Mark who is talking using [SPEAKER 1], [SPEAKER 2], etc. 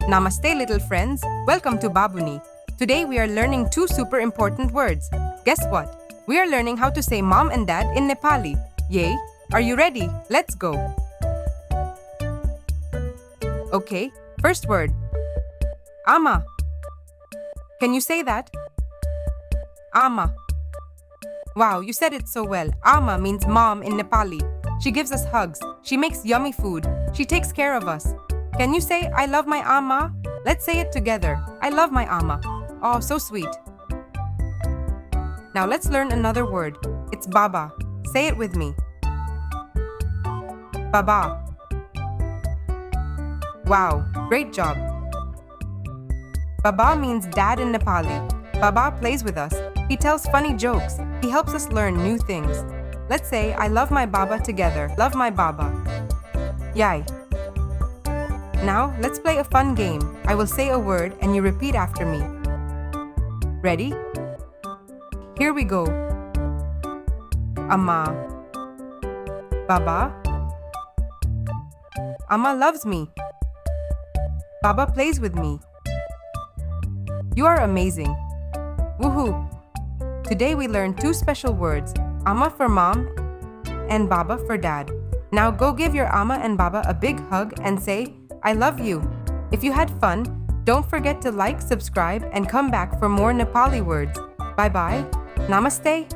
[SPEAKER 1] Namaste, little friends. Welcome to Babunee. Today we are learning two super important words. Guess what? We are learning how to say mom and dad in Nepali. Yay! Are you ready? Let's go. Okay, first word. Aama. Can you say that? Aama. Wow, you said it so well. Aama means mom in Nepali. She gives us hugs. She makes yummy food. She takes care of us. Can you say, I love my Aama? Let's say it together. I love my Aama. Oh, so sweet. Now let's learn another word. It's Baba. Say it with me. Baba. Wow, great job. Baba means dad in Nepali. Baba plays with us. He tells funny jokes. He helps us learn new things. Let's say, I love my Baba together. Love my Baba. Yay. Now, let's play a fun game. I will say a word and you repeat after me. Ready? Here we go. Aama. Baba. Aama loves me. Baba plays with me. You are amazing. Woohoo! Today we learned two special words, Aama for mom and Baba for dad. Now go give your Aama and Baba a big hug and say, I love you. If you had fun, don't forget to like, subscribe, and come back for more Nepali words. Bye-bye. Namaste.